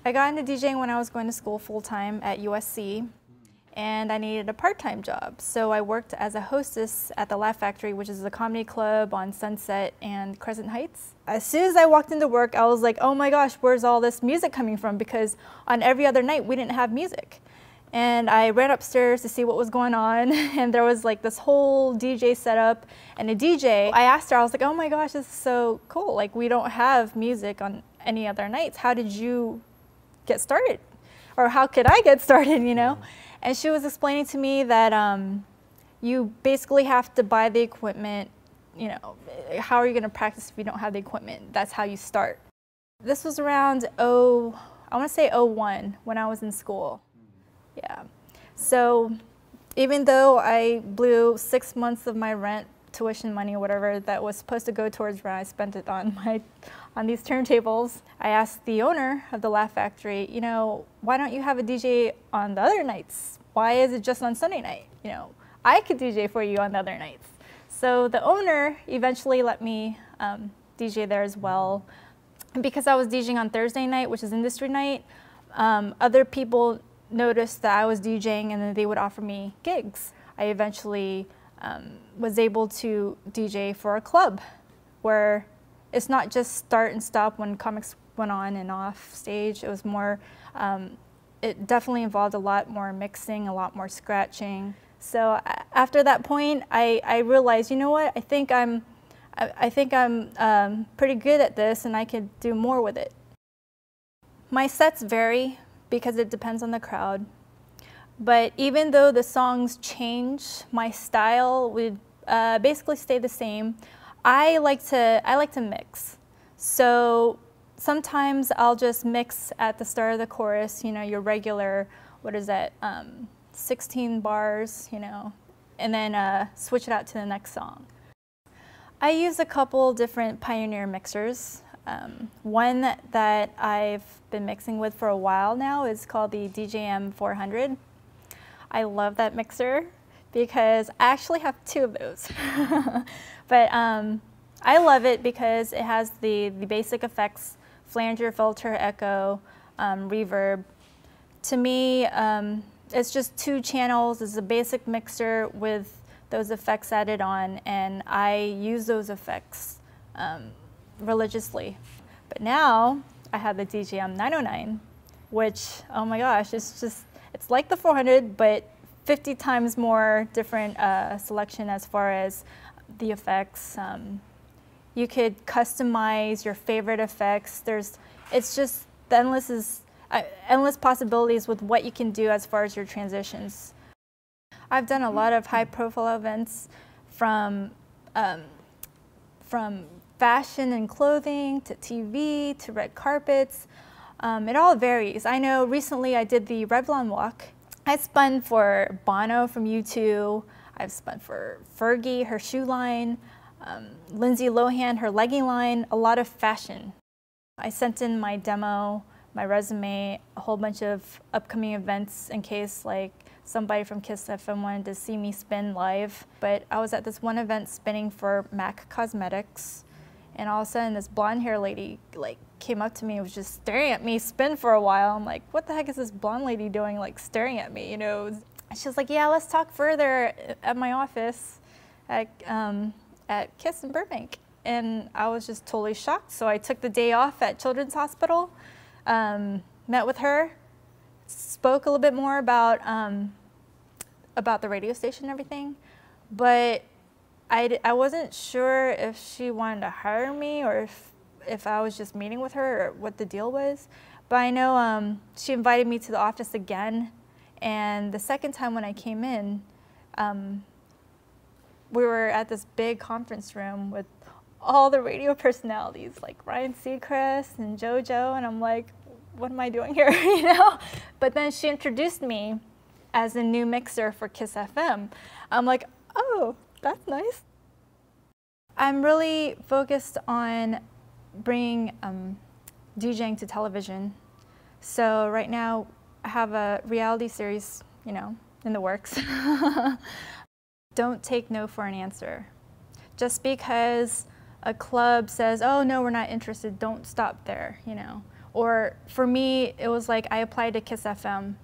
I got into DJing when I was going to school full-time at USC, and I needed a part-time job. So I worked as a hostess at the Laugh Factory, which is a comedy club on Sunset and Crescent Heights. As soon as I walked into work, I was like, oh my gosh, where's all this music coming from? Because on every other night, we didn't have music. And I ran upstairs to see what was going on, and there was like this whole DJ setup and a DJ. I asked her, I was like, oh my gosh, this is so cool. Like, we don't have music on any other nights. How did you get started? Or how could I get started, you know? And she was explaining to me that you basically have to buy the equipment. You know, how are you gonna practice if you don't have the equipment? That's how you start. This was around, I wanna say '01, when I was in school. Yeah. So even though I blew 6 months of my rent, tuition money, or whatever that was supposed to go towards rent, I spent it on these turntables. I asked the owner of the Laugh Factory, you know, why don't you have a DJ on the other nights? Why is it just on Sunday night? You know, I could DJ for you on the other nights. So the owner eventually let me DJ there as well. And because I was DJing on Thursday night, which is industry night, other people noticed that I was DJing, and then they would offer me gigs. I eventually was able to DJ for a club where it's not just start and stop when comics went on and off stage. It was more, it definitely involved a lot more mixing, a lot more scratching. So after that point, I realized, you know what, I think I'm pretty good at this, and I could do more with it. My sets vary because it depends on the crowd. But even though the songs change, my style would basically stay the same. I like to mix. So sometimes I'll just mix at the start of the chorus, you know, your regular, what is that, 16 bars, you know, and then switch it out to the next song. I use a couple different Pioneer mixers. One that I've been mixing with for a while now is called the DJM 400. I love that mixer because I actually have 2 of those. But I love it because it has the basic effects, flanger, filter, echo, reverb. To me, it's just 2 channels. It's a basic mixer with those effects added on, and I use those effects religiously. But now I have the DJM 909, which, oh my gosh, it's like the 400, but 50 times more different selection as far as the effects. You could customize your favorite effects. It's just the endless possibilities with what you can do as far as your transitions. I've done a lot of high-profile events from fashion and clothing to TV to red carpets. It all varies. I know recently I did the Revlon walk. I spun for Bono from U2. I've spun for Fergie, her shoe line, Lindsay Lohan, her legging line, a lot of fashion. I sent in my demo, my resume, a whole bunch of upcoming events in case like somebody from Kiss FM wanted to see me spin live. But I was at this one event spinning for MAC Cosmetics, and all of a sudden this blonde hair lady like came up to me and was just staring at me spin for a while. I'm like, what the heck is this blonde lady doing, like staring at me, you know? And she was like, yeah, let's talk further at my office at Kiss in Burbank. And I was just totally shocked. So I took the day off at Children's Hospital, met with her, spoke a little bit more about the radio station and everything, but I wasn't sure if she wanted to hire me or if I was just meeting with her or what the deal was. But I know she invited me to the office again, and the second time when I came in, we were at this big conference room with all the radio personalities like Ryan Seacrest and JoJo, and I'm like, what am I doing here, you know? But then she introduced me as a new mixer for Kiss FM. I'm like, oh, that's nice. I'm really focused on bringing DJing to television. So right now I have a reality series, you know, in the works. Don't take no for an answer. Just because a club says, oh no, we're not interested, don't stop there, you know. Or for me, it was like I applied to KISS FM.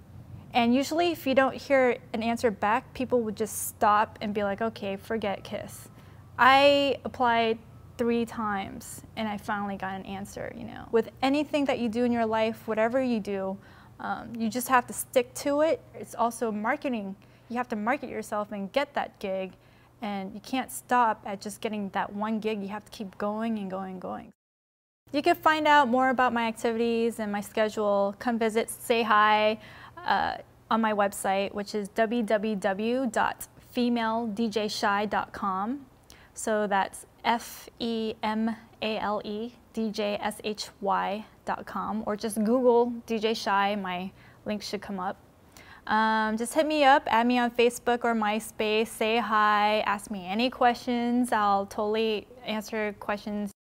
And usually if you don't hear an answer back, people would just stop and be like, okay, forget KISS. I applied 3 times and I finally got an answer, you know. With anything that you do in your life, whatever you do, you just have to stick to it. It's also marketing. You have to market yourself and get that gig. And you can't stop at just getting that one gig. You have to keep going and going and going. You can find out more about my activities and my schedule. Come visit, say hi on my website, which is www.femaledjshy.com. So that's FEMALE DJSHY.com, or just Google DJ Shy. My link should come up. Just hit me up, add me on Facebook or MySpace, say hi, ask me any questions. I'll totally answer questions